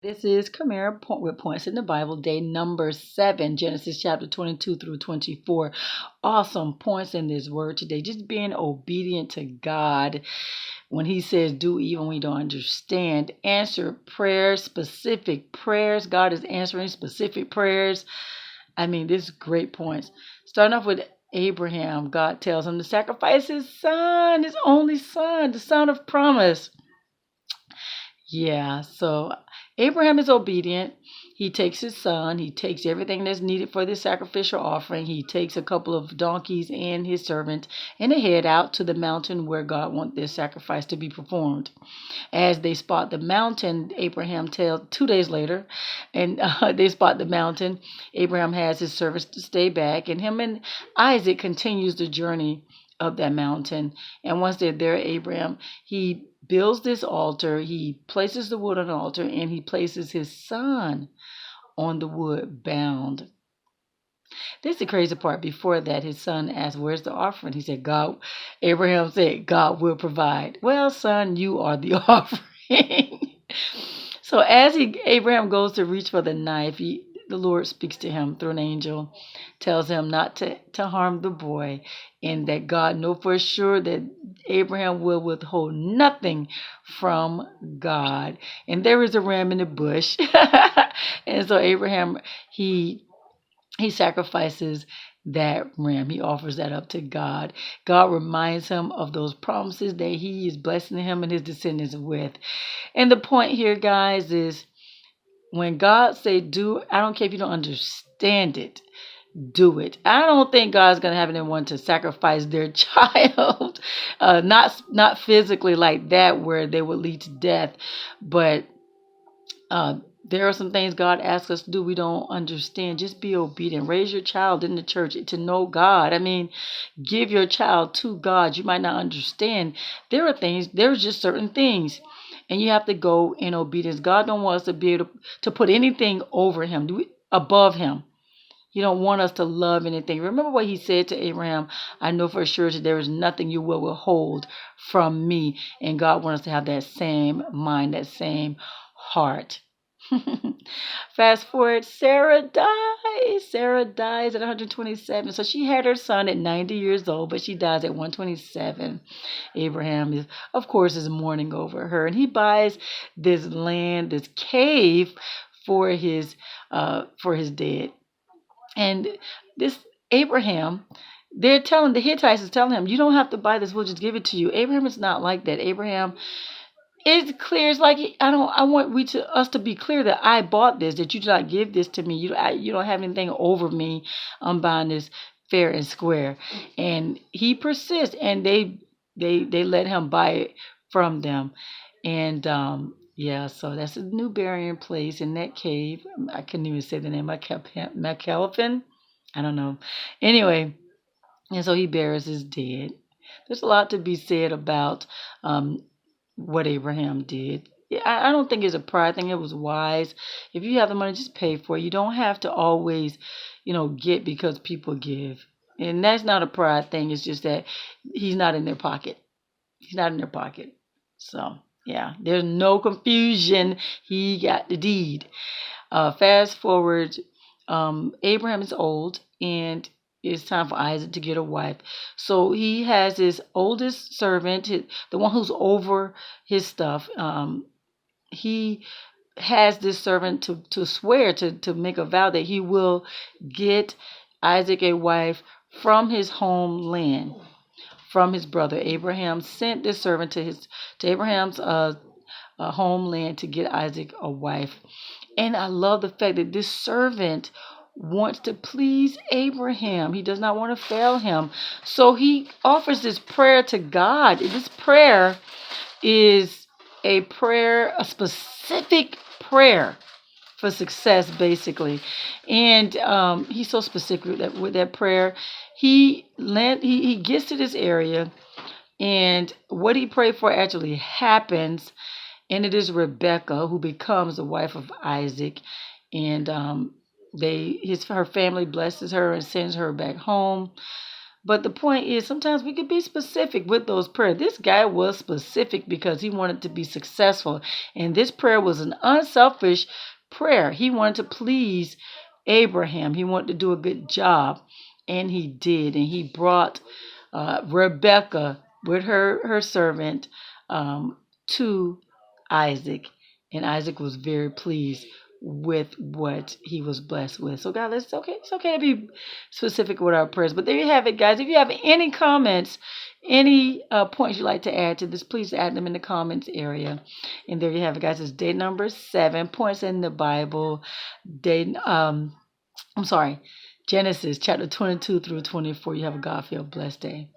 This is Kamera with Points in the Bible, day number 7, Genesis chapter 22 through 24. Awesome points in this word today. Just being obedient to God when He says do even when we don't understand. Answer prayers, specific prayers. God is answering specific prayers. This is great points. Starting off with Abraham, God tells him to sacrifice his son, his only son, the son of promise. Yeah, so Abraham is obedient. He takes his son, he takes everything that's needed for this sacrificial offering. He takes a couple of donkeys and his servant, and they head out to the mountain where God wants this sacrifice to be performed. As they spot the mountain, Abraham tells 2 days later, and they spot the mountain. Abraham has his servants to stay back, and him and Isaac continues the journey up that mountain. And once they're there, Abraham, he builds this altar, he places the wood on the altar, and he places his son on the wood bound. This is the crazy part. Before that, his son asked, "Where's the offering?" He said, "God." Abraham said, "God will provide." Well, son, you are the offering. So as Abraham goes to reach for the knife, the Lord speaks to him through an angel, tells him not to harm the boy, and that God knows for sure that Abraham will withhold nothing from God. And there is a ram in the bush. And so Abraham, he sacrifices that ram. He offers that up to God. God reminds him of those promises that he is blessing him and his descendants with. And the point here, guys, is when God say do, I don't care if you don't understand it, do it. I don't think God's going to have anyone to sacrifice their child. Not physically like that where they would lead to death, but there are some things God asks us to do we don't understand. Just be obedient. Raise your child in the church to know God. Give your child to God. You might not understand. There's just certain things. And you have to go in obedience. God don't want us to be able to put anything over him, above him. He don't want us to love anything. Remember what he said to Abraham, "I know for sure that there is nothing you will withhold from me." And God wants us to have that same mind, that same heart. Fast forward, Sarah dies. Sarah dies at 127. So she had her son at 90 years old, but she dies at 127. Abraham of course, is mourning over her, and he buys this land, this cave for his dead. And this Abraham, the Hittites is telling him, "You don't have to buy this. We'll just give it to you." Abraham is not like that. Abraham, it's clear. It's like I want us to be clear that I bought this. That you did not give this to me. You don't have anything over me. I'm buying this fair and square. And he persists, and they let him buy it from them. And yeah, so that's a new burying place in that cave. I couldn't even say the name. McAlpin. I don't know. Anyway, and so he buries his dead. There's a lot to be said about what Abraham did. I don't think it's a pride thing. It was wise. If you have the money, just pay for it. You don't have to always, get because people give. And that's not a pride thing. It's just that he's not in their pocket. He's not in their pocket. So, yeah, there's no confusion. He got the deed. Fast forward, Abraham is old, and it's time for Isaac to get a wife. So he has his oldest servant, the one who's over his stuff. He has this servant to swear, to make a vow that he will get Isaac a wife from his homeland, from his brother. Abraham sent this servant to Abraham's homeland to get Isaac a wife. And I love the fact that this servant wants to please Abraham. He does not want to fail him. So he offers this prayer to God. This prayer is a specific prayer for success, basically. And he's so specific with that prayer. He gets to this area, and what he prayed for actually happens. And it is Rebecca who becomes the wife of Isaac. And her family blesses her and sends her back home. But the point is, sometimes we could be specific with those prayers. This guy was specific because he wanted to be successful. And this prayer was an unselfish prayer. He wanted to please Abraham. He wanted to do a good job. And he did. And he brought Rebecca with her servant to Isaac. And Isaac was very pleased with what he was blessed with. So God, it's okay to be specific with our prayers. But there you have it, guys. If you have any comments, any points you'd like to add to this, please add them in the comments area. And there you have it, guys. It's day number 7, points in the Bible. Genesis chapter 22 through 24. You have a God-filled blessed day.